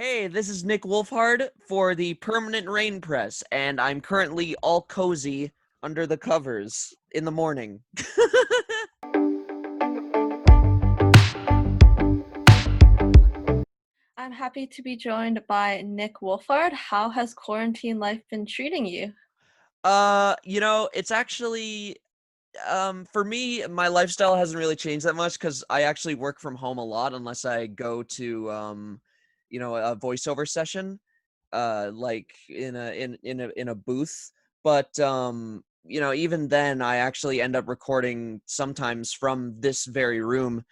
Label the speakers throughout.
Speaker 1: Hey, this is Nick Wolfhard for the Permanent Rain Press, and I'm currently all cozy under the covers in the morning.
Speaker 2: I'm happy to be joined by Nick Wolfhard. How has quarantine life been treating you?
Speaker 1: It's actually for me, my lifestyle hasn't really changed that much because I actually work from home a lot unless I go to a voiceover session, like in a booth. But even then I actually end up recording sometimes from this very room,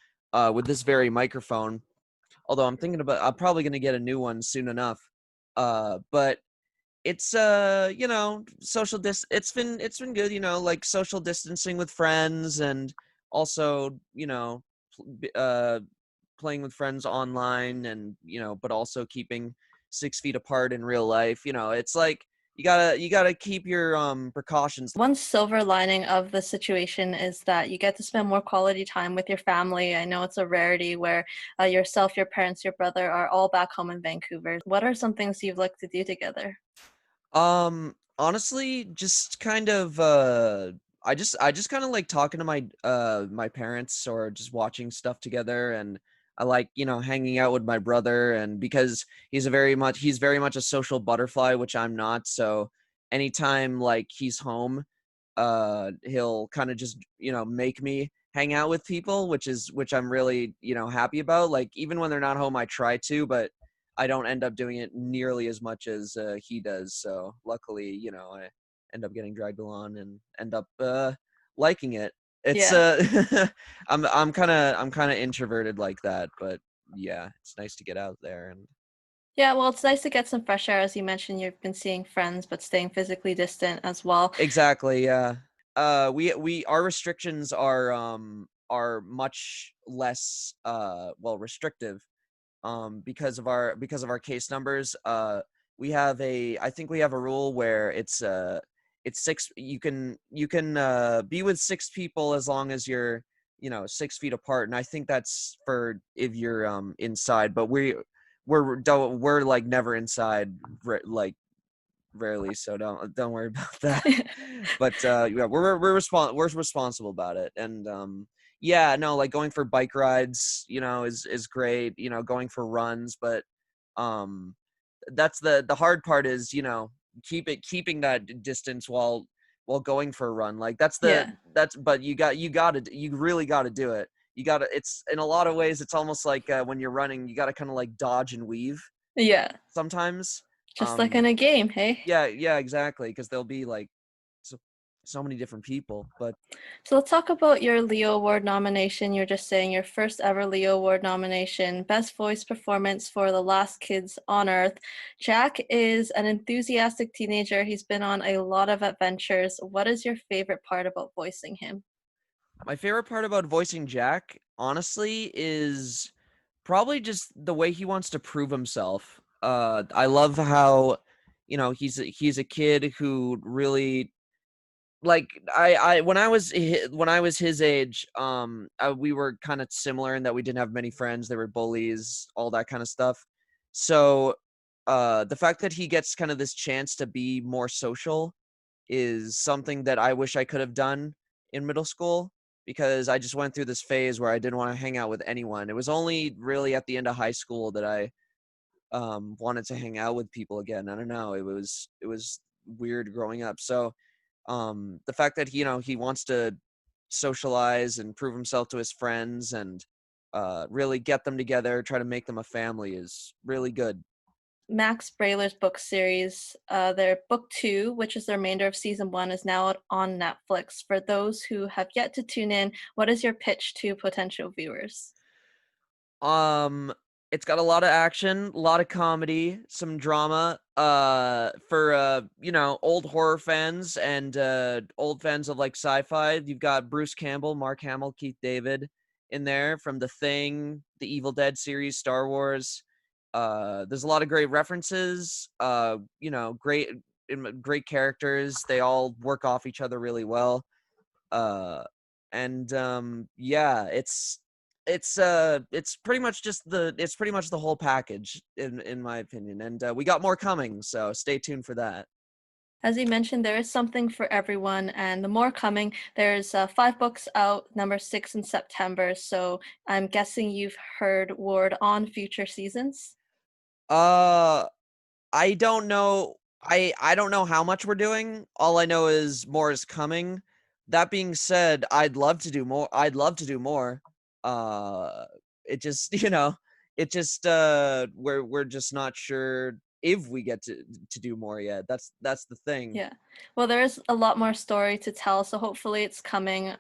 Speaker 1: with this very microphone. Although I'm probably gonna get a new one soon enough. But it's it's been good, like social distancing with friends, and also playing with friends online, and but also keeping 6 feet apart in real life. It's like you gotta keep your precautions.
Speaker 2: One silver lining of the situation is that you get to spend more quality time with your family. I know it's a rarity where yourself, your parents, your brother are all back home in Vancouver. What are some things you've liked to do together?
Speaker 1: Honestly, just kind of I just kind of like talking to my parents, or just watching stuff together. And I like, hanging out with my brother, and because he's very much a social butterfly, which I'm not. So anytime like he's home, he'll kind of just, make me hang out with people, which I'm really, happy about. Like, even when they're not home, I try to, but I don't end up doing it nearly as much as he does. So luckily, I end up getting dragged along and end up liking it. It's
Speaker 2: Yeah.
Speaker 1: I'm kind of introverted like that, but yeah, it's nice to get out there. And
Speaker 2: Yeah, well, it's nice to get some fresh air. As you mentioned, you've been seeing friends, but staying physically distant as well.
Speaker 1: exactly, yeah. We our restrictions are much less restrictive, because of our case numbers. I think we have a rule where it's six. You can be with 6 people as long as you're, 6 feet apart. And I think that's for if you're inside. But we're like never inside, like rarely, so don't worry about that. But yeah, we're responsible about it. And yeah, no, like going for bike rides, is great, going for runs. But um that's the hard part, is, keeping that distance while going for a run. Like,
Speaker 2: Yeah.
Speaker 1: but you really got to do it. You got to It's, in a lot of ways, it's almost like, when you're running, you got to kind of like dodge and weave
Speaker 2: Yeah.
Speaker 1: sometimes.
Speaker 2: Just like
Speaker 1: um
Speaker 2: in a game, hey?
Speaker 1: yeah, yeah, exactly, because there'll be like so many different people. But
Speaker 2: So let's talk about your Leo Award nomination. You're just saying your first ever Leo Award nomination, Best Voice Performance for The Last Kids on Earth. Jack is an enthusiastic teenager. He's been on a lot of adventures. What is your favorite part about voicing him?
Speaker 1: my favorite part about voicing Jack, honestly, is probably just the way he wants to prove himself. I love how, he's a kid who really, like, I when I was his age, we were kind of similar in that we didn't have many friends. There were bullies, all that kind of stuff. So the fact that he gets kind of this chance to be more social is something that I wish I could have done in middle school, because I just went through this phase where I didn't want to hang out with anyone. It was only really at the end of high school that I wanted to hang out with people again. I don't know. It was weird growing up. So the fact that he wants to socialize and prove himself to his friends, and really get them together, try to make them a family, is really good.
Speaker 2: Max Brailer's book series, their book two, which is the remainder of season one, is now on Netflix. For those who have yet to tune in, what is your pitch to potential viewers?
Speaker 1: Um, it's got a lot of action, a lot of comedy, some drama. For old horror fans, and old fans of like sci-fi, you've got Bruce Campbell, Mark Hamill, Keith David in there from The Thing, the Evil Dead series, Star Wars. There's a lot of great references. Great characters. They all work off each other really well. Uh, and yeah, it's pretty much the whole package in my opinion, and we got more coming, so stay tuned for that.
Speaker 2: As you mentioned, there is something for everyone, and the more coming. There's 5 books out, number 6 in September. So I'm guessing you've heard word on future seasons.
Speaker 1: Uh, I don't know. I don't know how much we're doing. All I know is more is coming. That being said, I'd love to do more. I'd love to do more. Uh, it just, we're just not sure if we get to do more yet. That's the thing.
Speaker 2: Yeah. Well, there is a lot more story to tell, so hopefully it's coming.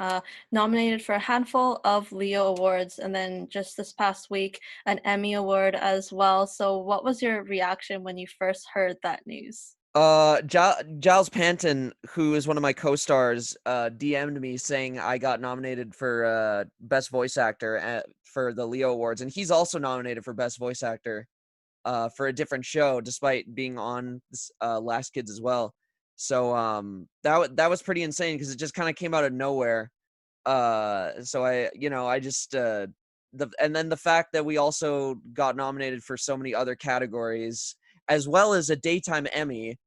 Speaker 2: Nominated for a handful of Leo Awards, and then just this past week, an Emmy Award as well. So, what was your reaction when you first heard that news?
Speaker 1: Giles Panton, who is one of my co-stars, DM'd me saying I got nominated for best voice actor for the Leo Awards, and he's also nominated for best voice actor for a different show, despite being on this, Last Kids as well. So that was pretty insane because it just kind of came out of nowhere. So I just and then the fact that we also got nominated for so many other categories as well as a daytime Emmy,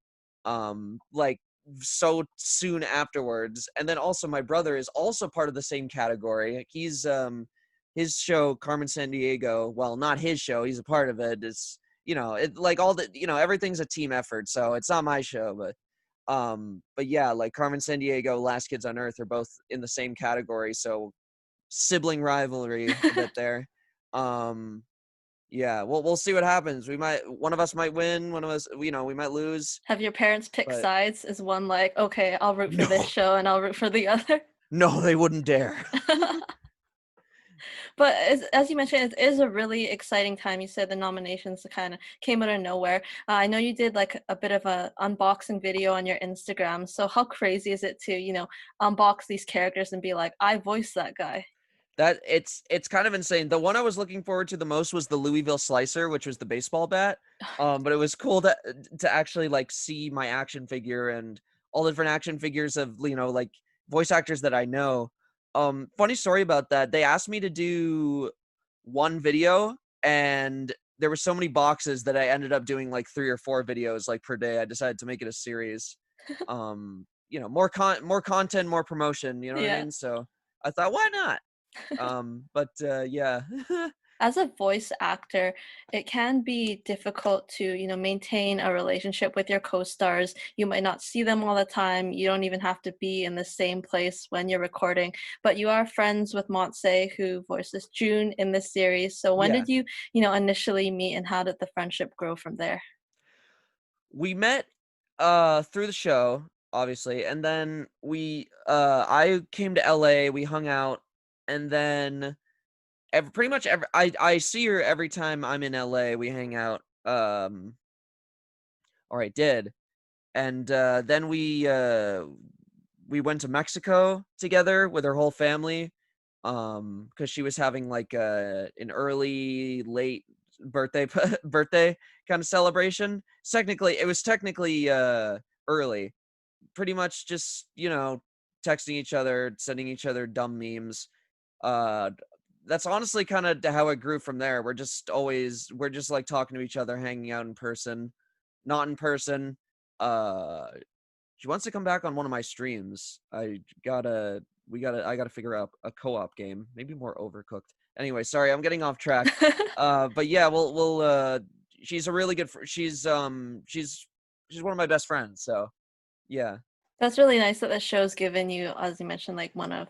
Speaker 1: like so soon afterwards. And then also my brother is also part of the same category. He's his show Carmen San Diego, well, not his show, he's a part of it. It's it like all the everything's a team effort, so it's not my show, but yeah, like Carmen San Diego, Last Kids on Earth are both in the same category, so sibling rivalry a bit there. Um yeah, we'll see what happens. One of us might win, one of us, we might lose.
Speaker 2: Have your parents picked
Speaker 1: But
Speaker 2: sides? Is one like, okay, I'll root for this
Speaker 1: no,
Speaker 2: show and I'll root for the other?
Speaker 1: no, they wouldn't dare.
Speaker 2: But as you mentioned, it is a really exciting time. You said the nominations kind of came out of nowhere. I know you did like a bit of a unboxing video on your Instagram. So how crazy is it to, unbox these characters and be like, I voiced that guy?
Speaker 1: That it's kind of insane. The one I was looking forward to the most was the Louisville Slicer, which was the baseball bat. But it was cool to actually like see my action figure and all the different action figures of like voice actors that I know. Funny story about that. They asked me to do one video, and there were so many boxes that I ended up doing like 3 or 4 videos like per day. I decided to make it a series. More content, more promotion. You know what I
Speaker 2: Yeah.
Speaker 1: mean? So I thought, why not? Yeah.
Speaker 2: As a voice actor, it can be difficult to, maintain a relationship with your co-stars. You might not see them all the time. You don't even have to be in the same place when you're recording, but you are friends with Montse, who voices June in this series. So when
Speaker 1: Yeah.
Speaker 2: did you, initially meet, and how did the friendship grow from there?
Speaker 1: We met through the show, obviously, and then I came to LA, we hung out, and then pretty much every I see her every time I'm in LA, we hang out. Or I did. And then we went to Mexico together with her whole family, because she was having like an early late birthday birthday kind of celebration. It was technically early. Pretty much just texting each other, sending each other dumb memes. uh that's honestly kind of how it grew from there. We're just like talking to each other, hanging out in person, not in person. uh she wants to come back on one of my streams. I gotta figure out a co-op game, maybe more Overcooked. Anyway, sorry, I'm getting off track. But yeah, she's a really good she's one of my best friends, so yeah.
Speaker 2: That's really nice that the show's given you, as you mentioned, like one of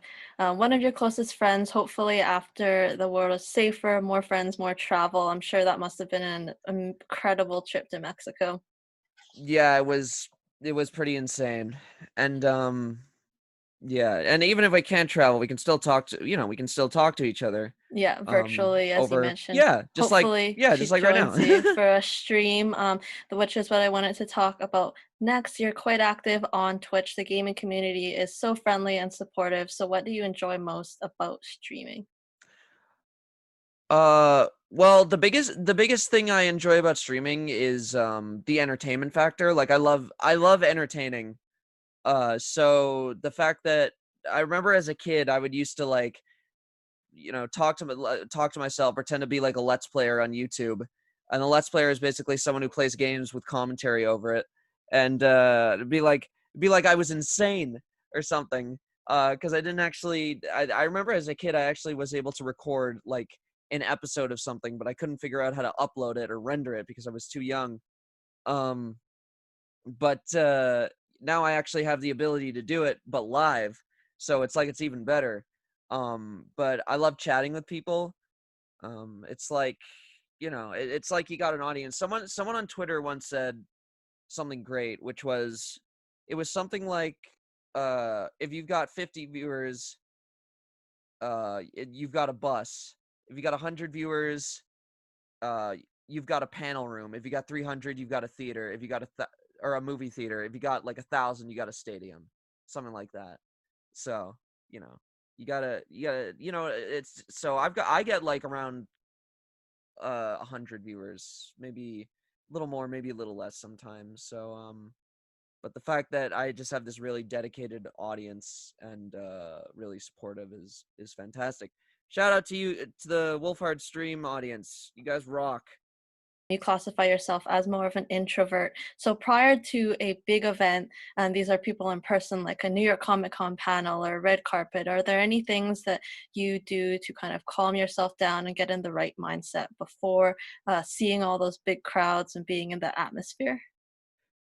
Speaker 2: your closest friends. Hopefully, after the world is safer, more friends, more travel. I'm sure that must have been an incredible trip to Mexico.
Speaker 1: Yeah, it was pretty insane. And yeah, and even if I can't travel, we can still talk to each other.
Speaker 2: Yeah, virtually, as you
Speaker 1: Over
Speaker 2: mentioned. Hopefully, she
Speaker 1: just like right now.
Speaker 2: joins you for a stream, which is what I wanted to talk about next. You're quite active on Twitch. The gaming community is so friendly and supportive. So, what do you enjoy most about streaming?
Speaker 1: Well, the biggest thing I enjoy about streaming is the entertainment factor. Like I love entertaining. So the fact that I remember as a kid, I would used to like talk to myself, pretend to be like a let's player on YouTube, and the let's player is basically someone who plays games with commentary over it, and it'd be like I was insane or something, because I didn't actually. I remember as a kid I actually was able to record like an episode of something, but I couldn't figure out how to upload it or render it because I was too young. Um, but now I actually have the ability to do it, but live. So it's like it's even better. But I love chatting with people. It's like it's like you got an audience. Someone on Twitter once said something great, which was it was something like if you've got 50 viewers, you've got a bus. If you got 100 viewers, uh, you've got a panel room. If you got 300, you've got a theater. If you got or a movie theater. If you got like 1,000, you got a stadium, something like that. So you know, it's so I get like around 100 viewers, maybe a little more, maybe a little less sometimes. So but the fact that I just have this really dedicated audience and really supportive is fantastic. Shout out to you, to the Wolfhard stream audience. You guys rock.
Speaker 2: You classify yourself as more of an introvert. So prior to a big event, and these are people in person, like a New York Comic Con panel or red carpet, are there any things that you do to kind of calm yourself down and get in the right mindset before seeing all those big crowds and being in the atmosphere?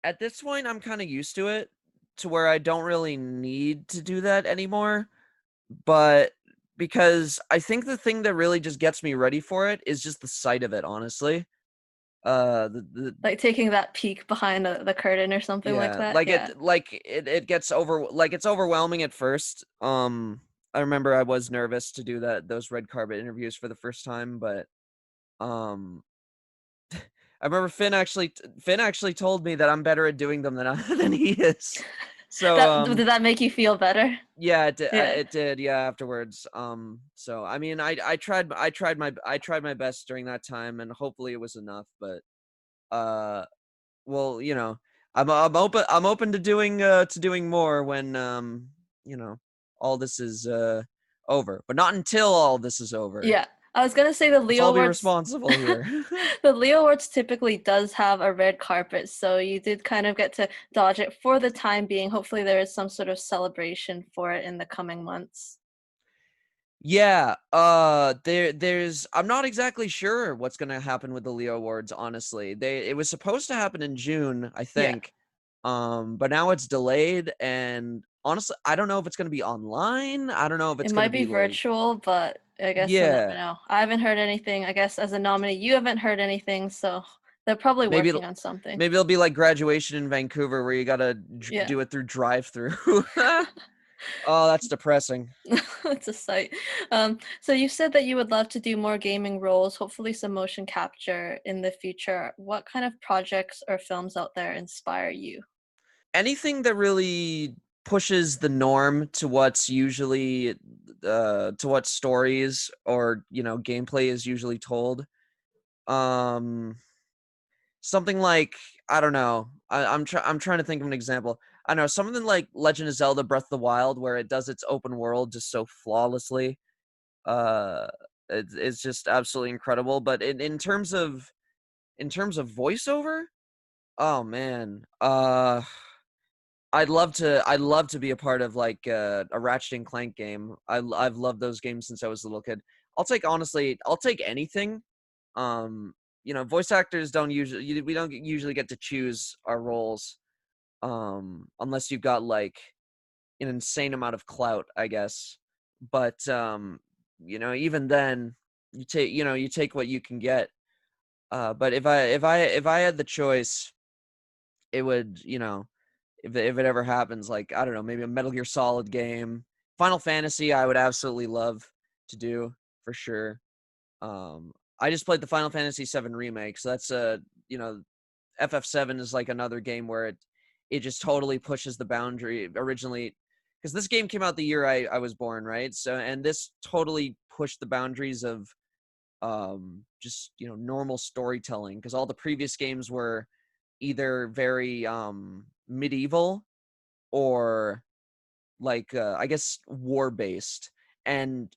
Speaker 1: At this point, I'm kind of used to it, to where I don't really need to do that anymore. But because I think the thing that really just gets me ready for it is just the sight of it, honestly. The
Speaker 2: Like taking that peek behind the curtain or something like
Speaker 1: Yeah,
Speaker 2: that? Yeah.
Speaker 1: it gets it's overwhelming at first. I remember I was nervous to do those red carpet interviews for the first time, but um I remember Finn actually told me that I'm better at doing them than he is. So
Speaker 2: Did that make you feel better?
Speaker 1: yeah,
Speaker 2: Yeah.
Speaker 1: it did, yeah, afterwards. So I mean, I tried my best during that time, and hopefully it was enough, but uh well, I'm open to doing more when you know, all this is over. But not until all this is over.
Speaker 2: Yeah. I was gonna say the
Speaker 1: Let's
Speaker 2: Leo
Speaker 1: all be
Speaker 2: Awards.
Speaker 1: responsible here.
Speaker 2: The Leo Awards typically does have a red carpet, so you did kind of get to dodge it for the time being. Hopefully, there is some sort of celebration for it in the coming months.
Speaker 1: Yeah, there's I'm not exactly sure what's gonna happen with the Leo Awards, honestly. It was supposed to happen in June, I
Speaker 2: Yeah,
Speaker 1: think. But now it's delayed, and honestly, I don't know if it's gonna be online. I don't know if
Speaker 2: it
Speaker 1: it's gonna
Speaker 2: might be
Speaker 1: be like
Speaker 2: virtual, but I guess we'll never
Speaker 1: yeah,
Speaker 2: know. I haven't heard anything. I guess as a nominee, you haven't heard anything, so they're probably
Speaker 1: maybe
Speaker 2: working on something.
Speaker 1: maybe it'll be like graduation in Vancouver where you gotta
Speaker 2: Yeah.
Speaker 1: do it through drive-through. Oh, that's depressing.
Speaker 2: It's a sight. So you said that you would love to do more gaming roles, hopefully some motion capture in the future. What kind of projects or films out there inspire you?
Speaker 1: Anything that really pushes the norm to what's usually to what stories or gameplay is usually told. Um, something like I don't know. I'm trying to think of an example. I don't know, something like Legend of Zelda: Breath of the Wild, where it does its open world just so flawlessly. Uh, it's just absolutely incredible. But in terms of voiceover, oh man, I'd love to be a part of like a Ratchet and Clank game. I've loved those games since I was a little kid. I'll take anything. Um, voice actors don't usually we don't usually get to choose our roles unless you've got like an insane amount of clout, I guess. But even then you take what you can get. But if I had the choice, it would, if it ever happens, like I don't know, maybe a Metal Gear Solid game, Final Fantasy, I would absolutely love to do for sure. I just played the Final Fantasy VII remake, so that's FF7 is like another game where it just totally pushes the boundary. Originally, because this game came out the year I was born, right? So and this totally pushed the boundaries of just normal storytelling, because all the previous games were either very medieval or like I guess war based, and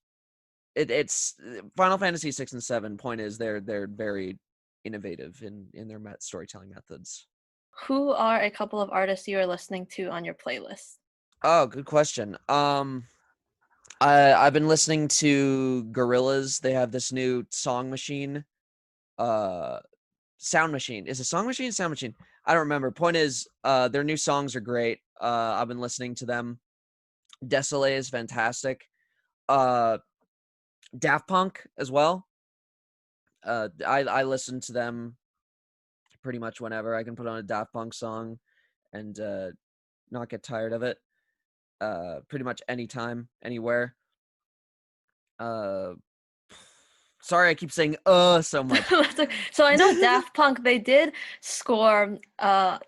Speaker 1: it's Final Fantasy 6 and 7. Point is they're very innovative in their storytelling methods.
Speaker 2: Who are a couple of artists you are listening to on your playlist?
Speaker 1: Oh, good question. I've been listening to Gorillaz. They have this new song machine. Sound machine. Is it song machine? Sound machine. I don't remember. Point is, their new songs are great. I've been listening to them. Desolé is fantastic. Uh, Daft Punk as well. I listen to them pretty much whenever. I can put on a Daft Punk song and not get tired of it. Pretty much anytime, anywhere. Uh, Sorry, I keep saying so much.
Speaker 2: So I know Daft Punk, they did score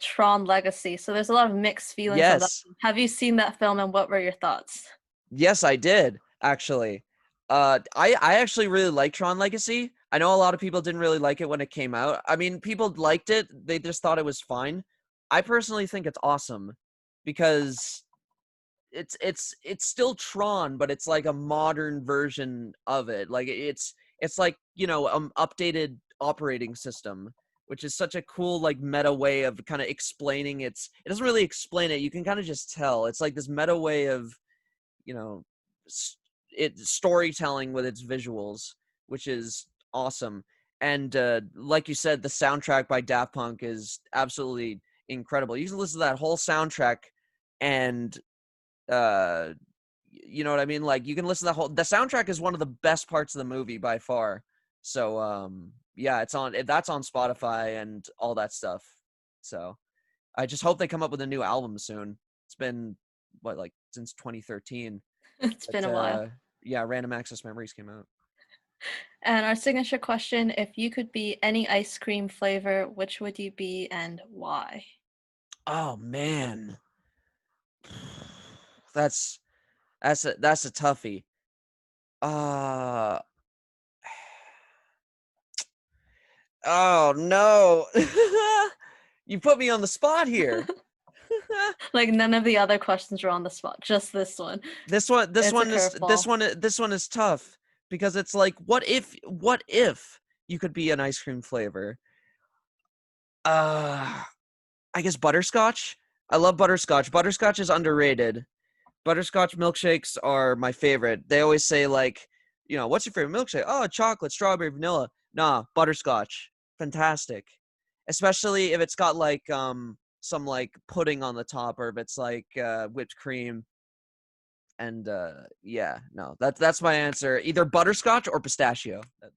Speaker 2: Tron Legacy, so there's a lot of mixed feelings on that.
Speaker 1: Yes.
Speaker 2: Have you seen that film and what were your thoughts?
Speaker 1: Yes, I did, actually. I actually really like Tron Legacy. I know a lot of people didn't really like it when it came out. I mean, people liked it. They just thought it was fine. I personally think it's awesome because it's still Tron, but it's like a modern version of it. Like it's like, updated operating system, which is such a cool like meta way of kind of explaining it doesn't really explain it. You can kind of just tell. It's like this meta way of, you know, storytelling with its visuals, which is awesome. And like you said, the soundtrack by Daft Punk is absolutely incredible. You can listen to that whole soundtrack and you know what I mean? Like you can listen to the soundtrack is one of the best parts of the movie by far. So yeah, that's on Spotify and all that stuff. So I just hope they come up with a new album soon. It's been like since 2013.
Speaker 2: It's been
Speaker 1: But
Speaker 2: a while.
Speaker 1: yeah, Random Access Memories came out.
Speaker 2: And our signature question, if you could be any ice cream flavor, which would you be and why?
Speaker 1: Oh man. That's that's a toughie. Uh oh no. You put me on the spot here.
Speaker 2: Like none of the other questions are on the spot, just this one.
Speaker 1: This one
Speaker 2: It's a curveball.
Speaker 1: this one is tough because it's like what if you could be an ice cream flavor? Uh I guess butterscotch. I love butterscotch. Butterscotch is underrated. Butterscotch milkshakes are my favorite. They always say like, what's your favorite milkshake? Oh, chocolate, strawberry, vanilla. Nah, butterscotch. Fantastic. Especially if it's got like some like pudding on the top or if it's like whipped cream. And yeah, no. That's my answer. Either butterscotch or pistachio. That's